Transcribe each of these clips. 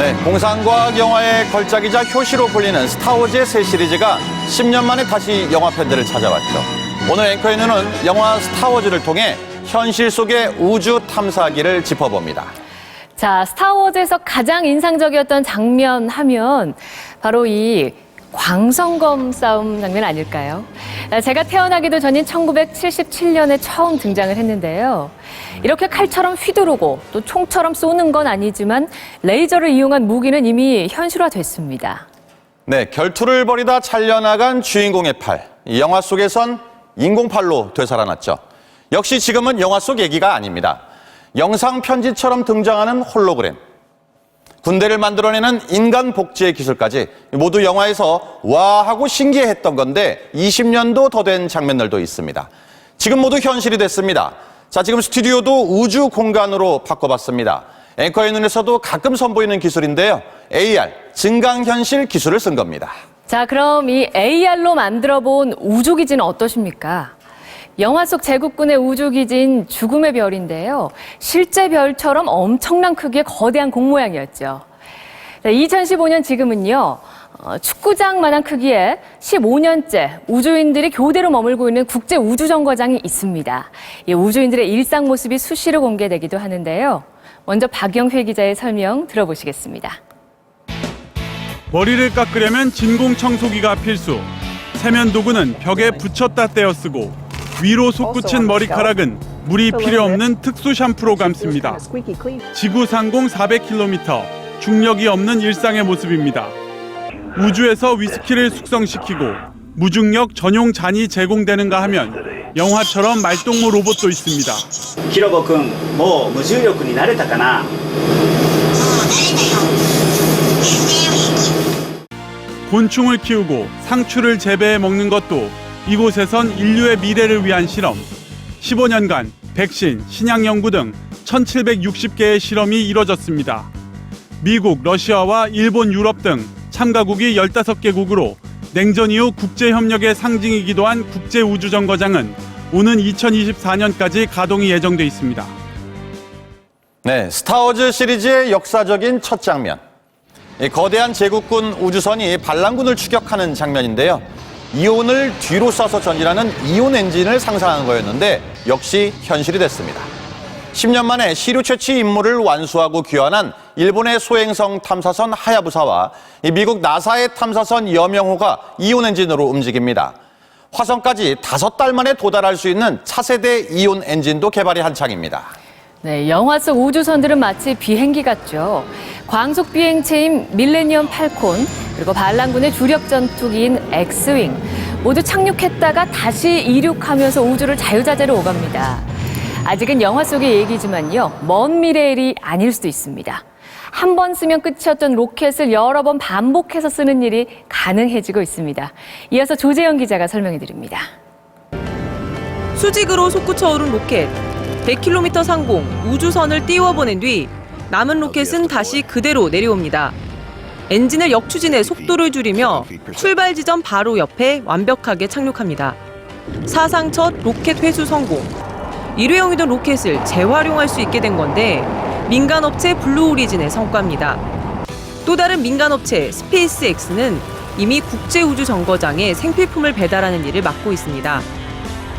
네, 공상과학 영화의 걸작이자 효시로 불리는 스타워즈의 새 시리즈가 10년 만에 다시 영화 팬들을 찾아왔죠. 오늘 앵커에는 영화 스타워즈를 통해 현실 속의 우주 탐사기를 짚어봅니다. 자, 스타워즈에서 가장 인상적이었던 장면 하면 바로 이 광선검 싸움 장면 아닐까요? 제가 태어나기도 전인 1977년에 처음 등장을 했는데요. 이렇게 칼처럼 휘두르고 또 총처럼 쏘는 건 아니지만 레이저를 이용한 무기는 이미 현실화됐습니다. 네, 결투를 벌이다 잘려나간 주인공의 팔. 이 영화 속에선 인공팔로 되살아났죠. 역시 지금은 영화 속 얘기가 아닙니다. 영상 편지처럼 등장하는 홀로그램. 군대를 만들어내는 인간 복제 기술까지 모두 영화에서 와 하고 신기해했던 건데 20년도 더 된 장면들도 있습니다. 지금 모두 현실이 됐습니다. 자, 지금 스튜디오도 우주 공간으로 바꿔봤습니다. 앵커의 눈에서도 가끔 선보이는 기술인데요. AR, 증강현실 기술을 쓴 겁니다. 자, 그럼 이 AR로 만들어본 우주기지는 어떠십니까? 영화 속 제국군의 우주기지인 죽음의 별인데요. 실제 별처럼 엄청난 크기의 거대한 공 모양이었죠. 2015년 지금은요. 축구장만한 크기에 15년째 우주인들이 교대로 머물고 있는 국제우주정거장이 있습니다. 이 우주인들의 일상 모습이 수시로 공개되기도 하는데요. 먼저 박영회 기자의 설명 들어보시겠습니다. 머리를 깎으려면 진공청소기가 필수. 세면도구는 벽에 붙였다 떼어 쓰고 위로 솟구친 머리카락은 물이 필요 없는 특수 샴푸로 감습니다. 지구 상공 400km, 중력이 없는 일상의 모습입니다. 우주에서 위스키를 숙성시키고 무중력 전용 잔이 제공되는가 하면 영화처럼 말동무 로봇도 있습니다. ヒロボ君、もう無重力に慣れたかな? 곤충을 키우고 상추를 재배해 먹는 것도 이곳에선 인류의 미래를 위한 실험. 15년간 백신, 신약 연구 등 1760개의 실험이 이뤄졌습니다. 미국, 러시아와 일본, 유럽 등 참가국이 15개국으로 냉전 이후 국제협력의 상징이기도 한 국제우주정거장은 오는 2024년까지 가동이 예정돼 있습니다. 네, 스타워즈 시리즈의 역사적인 첫 장면. 이 거대한 제국군 우주선이 반란군을 추격하는 장면인데요. 이온을 뒤로 쏴서 전진하는 이온 엔진을 상상한 거였는데 역시 현실이 됐습니다. 10년 만에 시류 채취 임무를 완수하고 귀환한 일본의 소행성 탐사선 하야부사와 미국 나사의 탐사선 여명호가 이온 엔진으로 움직입니다. 화성까지 5달 만에 도달할 수 있는 차세대 이온 엔진도 개발이 한창입니다. 네, 영화 속 우주선들은 마치 비행기 같죠. 광속 비행체인 밀레니엄 팔콘, 그리고 반란군의 주력 전투기인 엑스윙 모두 착륙했다가 다시 이륙하면서 우주를 자유자재로 오갑니다. 아직은 영화 속의 얘기지만요. 먼 미래의 일이 아닐 수도 있습니다. 한 번 쓰면 끝이었던 로켓을 여러 번 반복해서 쓰는 일이 가능해지고 있습니다. 이어서 조재영 기자가 설명해 드립니다. 수직으로 솟구쳐 오른 로켓. 100km 상공 우주선을 띄워보낸 뒤 남은 로켓은 다시 그대로 내려옵니다. 엔진을 역추진해 속도를 줄이며 출발 지점 바로 옆에 완벽하게 착륙합니다. 사상 첫 로켓 회수 성공. 일회용이던 로켓을 재활용할 수 있게 된 건데 민간업체 블루오리진의 성과입니다. 또 다른 민간업체 스페이스X는 이미 국제우주정거장에 생필품을 배달하는 일을 맡고 있습니다.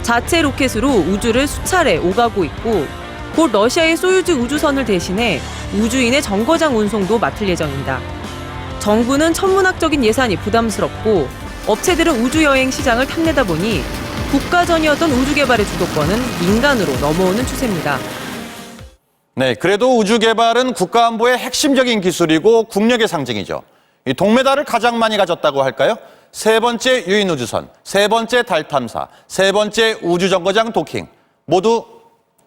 자체 로켓으로 우주를 수차례 오가고 있고 곧 러시아의 소유즈 우주선을 대신해 우주인의 정거장 운송도 맡을 예정입니다. 정부는 천문학적인 예산이 부담스럽고 업체들은 우주여행 시장을 탐내다 보니 국가전이었던 우주 개발의 주도권은 민간으로 넘어오는 추세입니다. 네, 그래도 우주 개발은 국가안보의 핵심적인 기술이고 국력의 상징이죠. 이 동메달을 가장 많이 가졌다고 할까요? 3번째 유인 우주선, 3번째 달 탐사, 3번째 우주정거장 도킹. 모두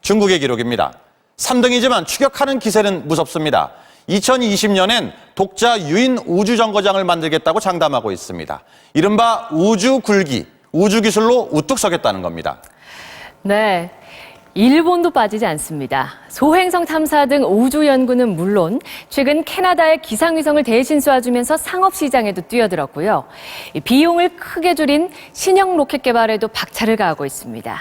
중국의 기록입니다. 3등이지만 추격하는 기세는 무섭습니다. 2020년엔 독자 유인 우주정거장을 만들겠다고 장담하고 있습니다. 이른바 우주굴기, 우주기술로 우뚝 서겠다는 겁니다. 네. 일본도 빠지지 않습니다. 소행성 탐사 등 우주 연구는 물론 최근 캐나다의 기상위성을 대신 쏴주면서 상업시장에도 뛰어들었고요. 비용을 크게 줄인 신형 로켓 개발에도 박차를 가하고 있습니다.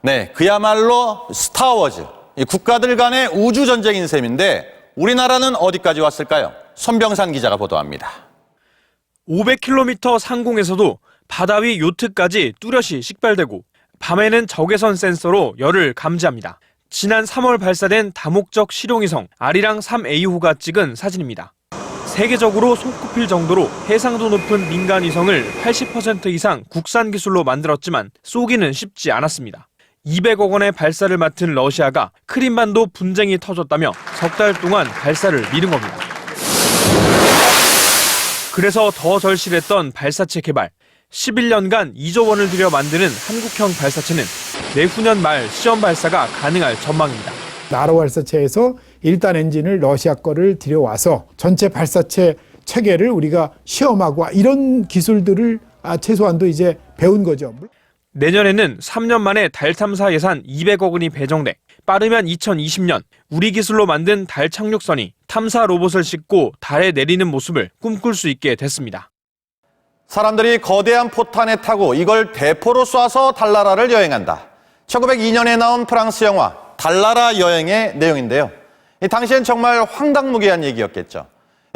네, 그야말로 스타워즈, 국가들 간의 우주전쟁인 셈인데 우리나라는 어디까지 왔을까요? 손병산 기자가 보도합니다. 500km 상공에서도 바다 위 요트까지 뚜렷이 식별되고 밤에는 적외선 센서로 열을 감지합니다. 지난 3월 발사된 다목적 실용위성 아리랑 3A호가 찍은 사진입니다. 세계적으로 손꼽힐 정도로 해상도 높은 민간 위성을 80% 이상 국산 기술로 만들었지만 쏘기는 쉽지 않았습니다. 200억 원의 발사를 맡은 러시아가 크림반도 분쟁이 터졌다며 석 달 동안 발사를 미룬 겁니다. 그래서 더 절실했던 발사체 개발. 11년간 2조 원을 들여 만드는 한국형 발사체는 내후년 말 시험 발사가 가능할 전망입니다. 나로 발사체에서 1단 엔진을 러시아 거를 들여와서 전체 발사체 체계를 우리가 시험하고 이런 기술들을 최소한도 이제 배운 거죠. 내년에는 3년 만에 달 탐사 예산 200억 원이 배정돼 빠르면 2020년 우리 기술로 만든 달 착륙선이 탐사 로봇을 싣고 달에 내리는 모습을 꿈꿀 수 있게 됐습니다. 사람들이 거대한 포탄에 타고 이걸 대포로 쏴서 달나라를 여행한다. 1902년에 나온 프랑스 영화 달나라 여행의 내용인데요. 당시엔 정말 황당무계한 얘기였겠죠.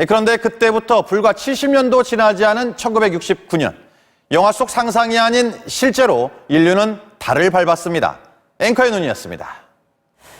그런데 그때부터 불과 70년도 지나지 않은 1969년 영화 속 상상이 아닌 실제로 인류는 달을 밟았습니다. 앵커의 눈이었습니다.